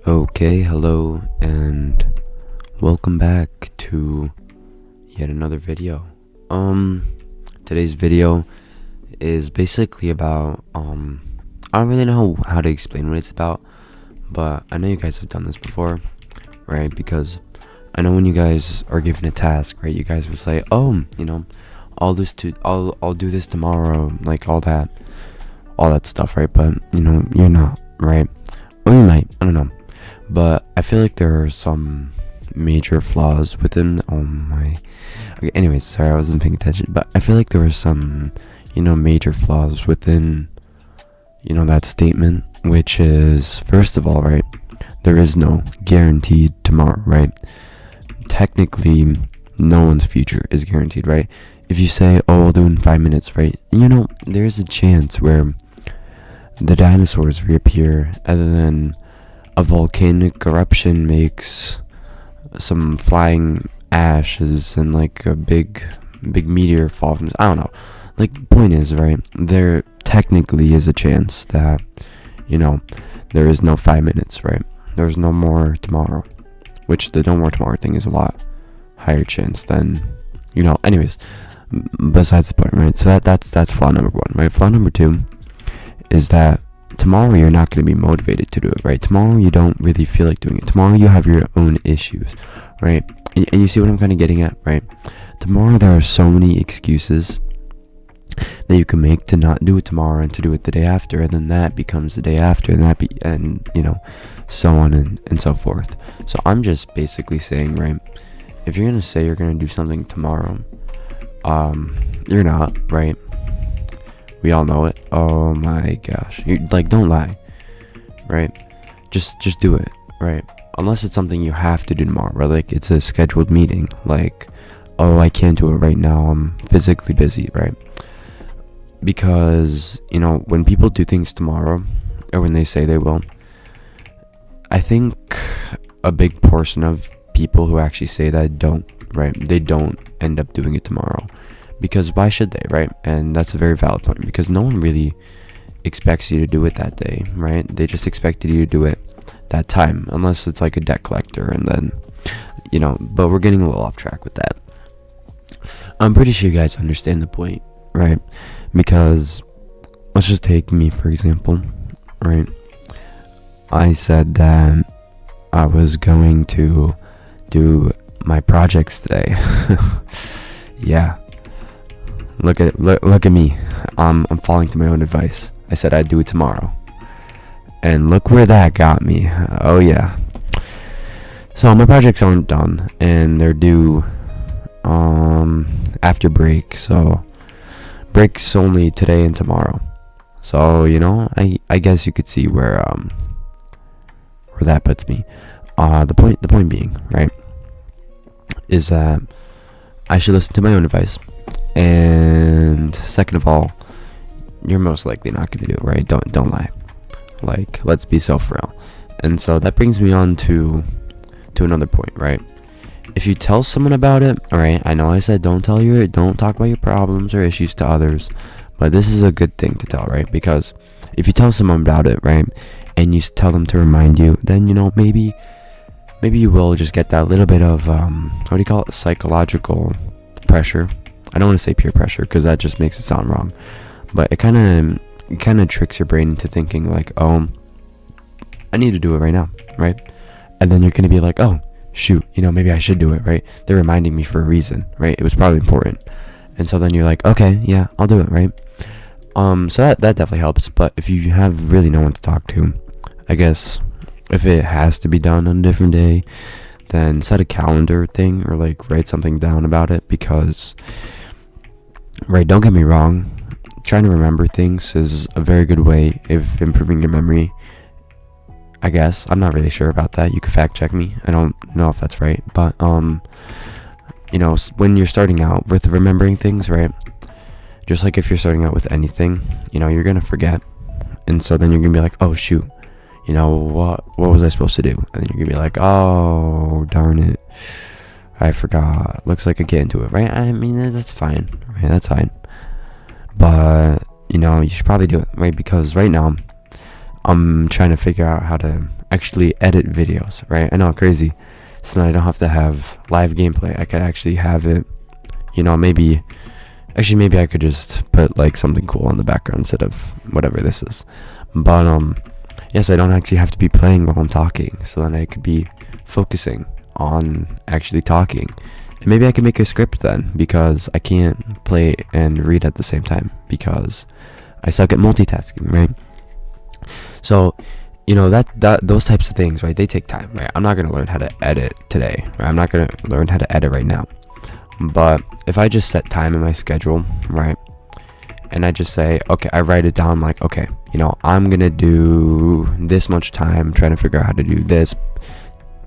Okay, hello, and welcome back to yet another video. Today's video is basically about, I don't really know how to explain what it's about, but I know you guys have done this before, right? Because I know when you guys are given a task, right, you guys will say, oh, I'll do this tomorrow, like all that stuff, right? But, you're not, right? Or you might, I don't know. But I feel like there are some major flaws within okay, anyways, sorry, I wasn't paying attention, but I feel like there were some major flaws within that statement, which is, first of all, right, there is no guaranteed tomorrow, right? Technically, no one's future is guaranteed, right? If you say, oh, I'll do it in 5 minutes, right, there's a chance where the dinosaurs reappear, and then a volcanic eruption makes some flying ashes and like a big meteor fall from, I don't know. Like, point is, right, there technically is a chance that there is no 5 minutes, right? There's no more tomorrow, which the no more tomorrow thing is a lot higher chance than anyways, besides the point, right? So that's flaw number one, right? Flaw number two is that tomorrow you're not going to be motivated to do it, right? Tomorrow you don't really feel like doing it. Tomorrow you have your own issues, right? And you see what I'm kind of getting at, right? Tomorrow there are so many excuses that you can make to not do it tomorrow and to do it the day after, and then that becomes the day after, and so on and so forth. So I'm just basically saying, right, if you're going to say you're going to do something tomorrow, you're not, right? We all know it. Oh my gosh. Don't lie. Right? Just do it, right? Unless it's something you have to do tomorrow, right? Like it's a scheduled meeting. Like, oh, I can't do it right now. I'm physically busy, right? Because, when people do things tomorrow, or when they say they will, I think a big portion of people who actually say that don't, right? They don't end up doing it tomorrow. Because why should they, right? And that's a very valid point, because no one really expects you to do it that day, right? They just expected you to do it that time, unless it's like a debt collector, and then, but we're getting a little off track with that. I'm pretty sure you guys understand the point, right? Because, let's just take me, for example, right? I said that I was going to do my projects today. Yeah. Look at me. I'm falling to my own advice. I said I'd do it tomorrow, and look where that got me. Oh yeah. So my projects aren't done, and they're due after break. So break's only today and tomorrow. So I guess you could see where that puts me. The point being, right, is that I should listen to my own advice. And second of all, you're most likely not going to do it, right? Don't lie. Like, let's be self-real. And so that brings me on to another point, right? If you tell someone about it, all right, I know I said don't talk about your problems or issues to others, but this is a good thing to tell, right? Because if you tell someone about it, right, and you tell them to remind you, then maybe you will just get that little bit of what do you call it, psychological pressure. I don't want to say peer pressure, because that just makes it sound wrong, but it kind of tricks your brain into thinking like, oh, I need to do it right now, right? And then you're going to be like, oh shoot, maybe I should do it, right? They're reminding me for a reason, right? It was probably important. And so then you're like, okay, yeah, I'll do it, right? So that definitely helps. But if you have really no one to talk to, I guess if it has to be done on a different day, then set a calendar thing, or like write something down about it. Because, right, don't get me wrong, trying to remember things is a very good way of improving your memory, I guess. I'm not really sure about that. You can fact check me. I don't know if that's right. But when you're starting out with remembering things, right, just like if you're starting out with anything, you're gonna forget. And so then you're gonna be like, oh shoot, what was I supposed to do? And then you're gonna be like, oh darn it, I forgot. Looks like I get into it, right? I mean, that's fine, right? That's fine. But you should probably do it, right? Because right now I'm trying to figure out how to actually edit videos, right? I know, crazy. So then I don't have to have live gameplay. I could actually have it, maybe I could just put like something cool on the background instead of whatever this is. But yes, I don't actually have to be playing while I'm talking, so then I could be focusing on actually talking. And maybe I can make a script then, because I can't play and read at the same time because I suck at multitasking, right? So, that those types of things, right, they take time, right? I'm not going to learn how to edit today, right? I'm not going to learn how to edit right now. But if I just set time in my schedule, right, and I just say, okay, I write it down, like, okay, I'm going to do this much time trying to figure out how to do this,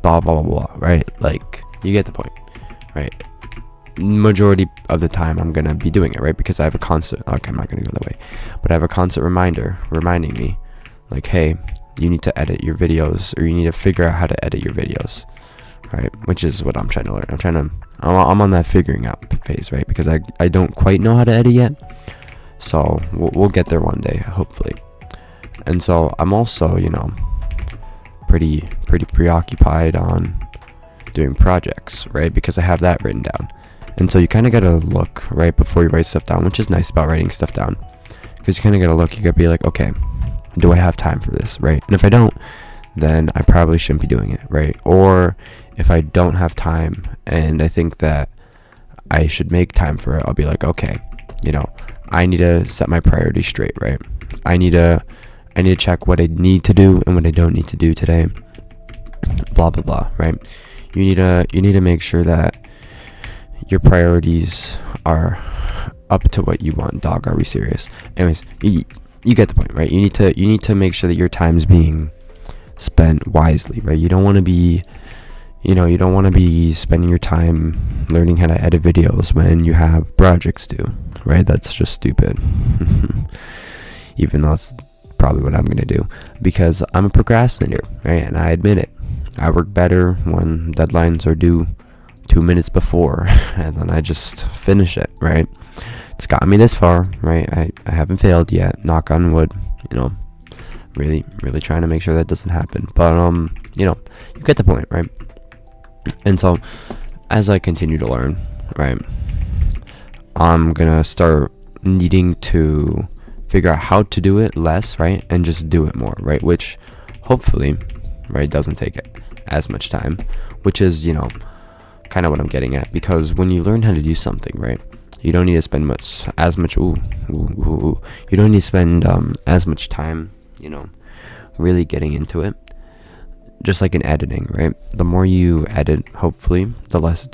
blah, blah, blah, blah, right? Like, you get the point, right? Majority of the time I'm going to be doing it, right? Because I have a constant, okay, I'm not going to go that way, but I have a constant reminder reminding me, like, hey, you need to edit your videos, or you need to figure out how to edit your videos, right? Which is what I'm trying to learn. I'm on that figuring out phase, right? Because I don't quite know how to edit yet. So we'll get there one day, hopefully. And so I'm also, pretty preoccupied on doing projects, right? Because I have that written down. And so you kind of got to look right before you write stuff down, which is nice about writing stuff down. Because you kind of got to look, you got to be like, okay, do I have time for this, right? And if I don't, then I probably shouldn't be doing it, right? Or if I don't have time and I think that I should make time for it, I'll be like, okay, I need to set my priorities straight, right? I need to check what I need to do and what I don't need to do today. Blah blah blah, right? You need to make sure that your priorities are up to what you want. Dog, are we serious? Anyways, you get the point, right? You need to make sure that your time's being spent wisely, right? You don't want to be spending your time learning how to edit videos when you have projects due, right? That's just stupid. Even though it's probably what I'm going to do, because I'm a procrastinator, right? And I admit it. I work better when deadlines are due 2 minutes before, and then I just finish it, right? It's gotten me this far, right? I haven't failed yet, knock on wood, really trying to make sure that doesn't happen. But you get the point, right? And so as I continue to learn, right, I'm gonna start needing to figure out how to do it less, right, and just do it more, right, which hopefully, right, doesn't take as much time, which is kind of what I'm getting at. Because when you learn how to do something, right, you don't need to spend as much time, really getting into it. Just like in editing, right? The more you edit, hopefully, the less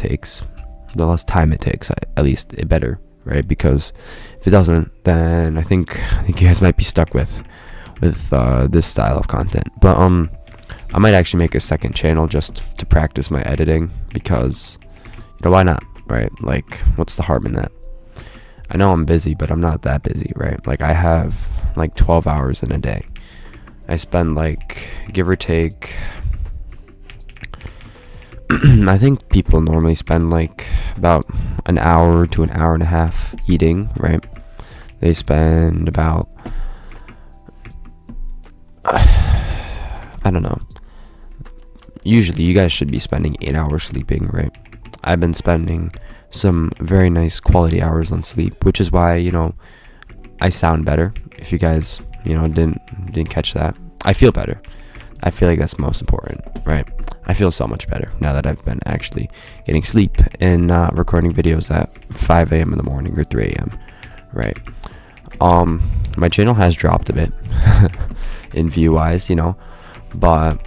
time it takes, at least it better, right? Because if it doesn't, then I think you guys might be stuck with this style of content. But I might actually make a second channel just to practice my editing, because why not, right? Like, what's the harm in that? I know I'm busy, but I'm not that busy, right? Like, I have like 12 hours in a day. I spend like, give or take, I think people normally spend like about an hour to an hour and a half eating, right? They spend about, I don't know. Usually you guys should be spending 8 hours sleeping, right? I've been spending some very nice quality hours on sleep, which is why, I sound better. If you guys, didn't catch that, I feel better. I feel like that's most important, right? I feel so much better now that I've been actually getting sleep and not recording videos at 5 a.m. in the morning or 3 a.m., right? My channel has dropped a bit in view-wise, but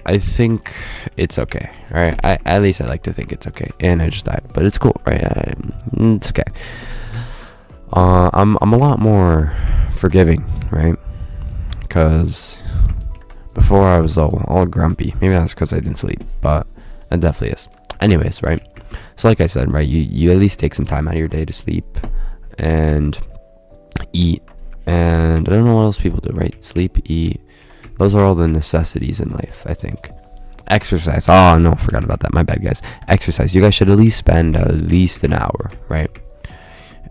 I think it's okay, right? At least I like to think it's okay. And I just died, but it's cool, right? It's okay. I'm a lot more forgiving, right? Because before I was all grumpy. Maybe that's because I didn't sleep, but it definitely is. Anyways, right? So like I said, right, you at least take some time out of your day to sleep and eat. And I don't know what else people do, right? Sleep, eat. Those are all the necessities in life, I think. Exercise. Oh, no, forgot about that. My bad, guys. Exercise. You guys should at least spend at least an hour, right?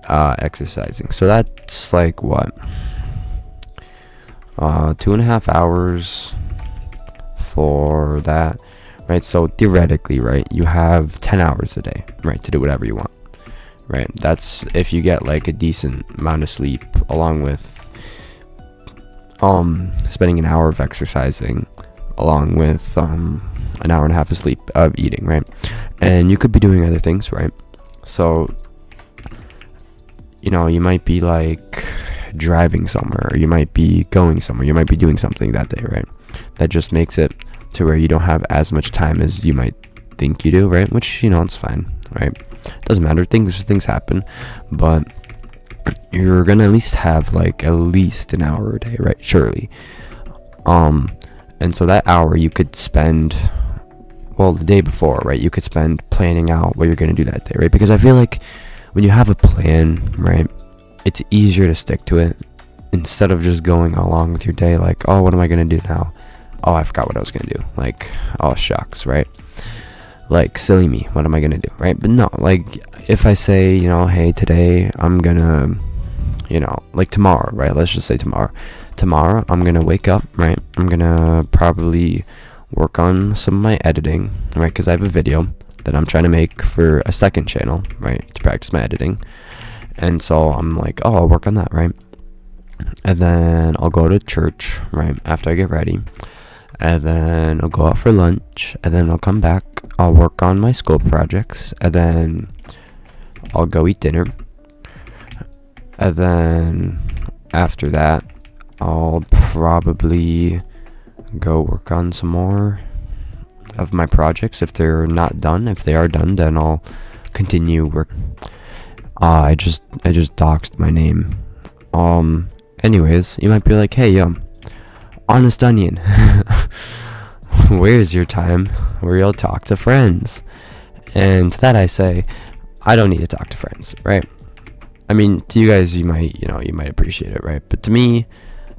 Exercising. So that's like what? 2.5 hours for that, right? So theoretically, right, you have 10 hours a day, right, to do whatever you want, right? That's if you get like a decent amount of sleep along with spending an hour of exercising along with an hour and a half of sleep of eating, right? And you could be doing other things, right? So you might be like driving somewhere, or you might be going somewhere, you might be doing something that day, right? That just makes it to where you don't have as much time as you might think you do, right? Which it's fine, right? Doesn't matter, things happen, but you're gonna at least have like at least an hour a day, right? Surely. And so that hour you could spend, well, the day before, right, you could spend planning out what you're gonna do that day, right? Because I feel like when you have a plan, right, it's easier to stick to it instead of just going along with your day like, oh, what am I gonna do now? Oh, I forgot what I was gonna do. Like, oh shucks, right? Like, silly me, what am I gonna do, right? But no, like, if I say, hey, today I'm gonna, like tomorrow, right? Let's just say tomorrow I'm gonna wake up, right? I'm gonna probably work on some of my editing, right? Because I have a video that I'm trying to make for a second channel, right, to practice my editing. And so I'm like, oh, I'll work on that, right? And then I'll go to church, right, after I get ready. And then I'll go out for lunch, and then I'll come back, I'll work on my school projects, and then I'll go eat dinner. And then after that, I'll probably go work on some more of my projects if they're not done. If they are done, then I'll continue work. I just doxed my name. Anyways, you might be like, hey, yo, Honest Onion, where's your time where you'll talk to friends? And to that I say, I don't need to talk to friends, right? I mean, to you guys, you might appreciate it, right? But to me,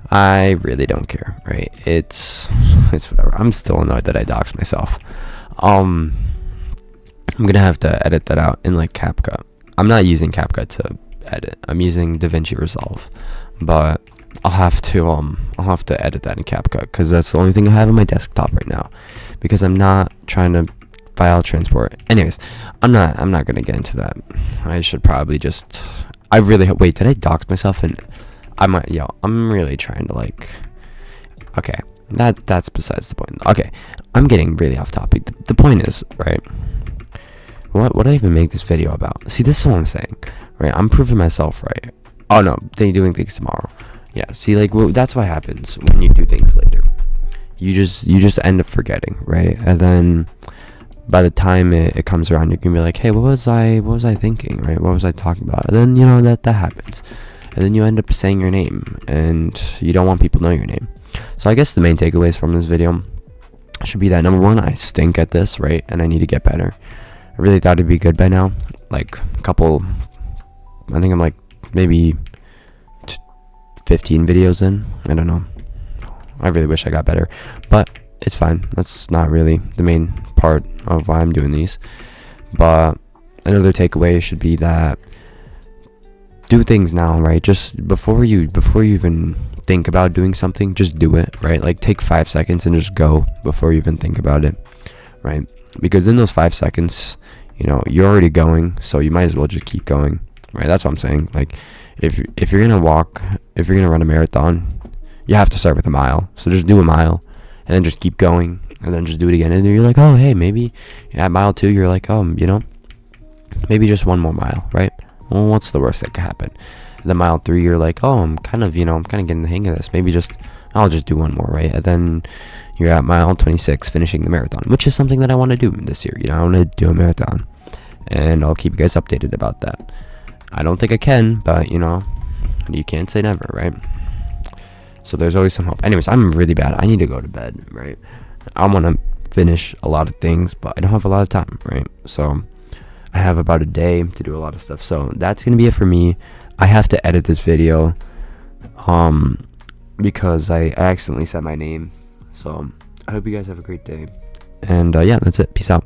I really don't care, right? It's whatever. I'm still annoyed that I doxed myself. I'm gonna have to edit that out in like CapCut. I'm not using CapCut to edit. I'm using DaVinci Resolve, but I'll have to edit that in CapCut because that's the only thing I have on my desktop right now. Because I'm not trying to file transport. Anyways, I'm not gonna get into that. I should probably just. Wait. Did I dox myself? And I'm really trying to like. Okay, that's besides the point. Okay, I'm getting really off topic. The point is, right? What did I even make this video about? See, this is what I'm saying, right? I'm proving myself right. Oh no, they doing things tomorrow. Yeah, see, like, that's what happens when you do things later. You just end up forgetting, right? And then by the time it comes around, you can be like, hey, what was I thinking, right? What was I talking about? And then that happens, and then you end up saying your name, and you don't want people to know your name. So I guess the main takeaways from this video should be that, number one, I stink at this, right? And I need to get better. I really thought it'd be good by now. Like I think I'm like maybe 15 videos in. I don't know. I really wish I got better, but it's fine. That's not really the main part of why I'm doing these. But another takeaway should be that do things now, right? Just before you even think about doing something, just do it, right? Like, take 5 seconds and just go before you even think about it, right? Because in those 5 seconds, you're already going, so you might as well just keep going, right? That's what I'm saying. Like, if you're gonna run a marathon, you have to start with a mile. So just do a mile, and then just keep going, and then just do it again. And then you're like, oh, hey, maybe at mile 2, you're like, oh, maybe just one more mile, right? Well, what's the worst that could happen? And then mile 3, you're like, oh, I'm kind of getting the hang of this. Maybe I'll just do one more, right? And then you're at mile 26, finishing the marathon, which is something that I want to do this year. I want to do a marathon, and I'll keep you guys updated about that. I don't think I can, but you can't say never, right? So there's always some hope. Anyways, I'm really bad. I need to go to bed, right? I want to finish a lot of things, but I don't have a lot of time, right? So I have about a day to do a lot of stuff. So that's going to be it for me. I have to edit this video because I accidentally said my name. So I hope you guys have a great day. And yeah, that's it. Peace out.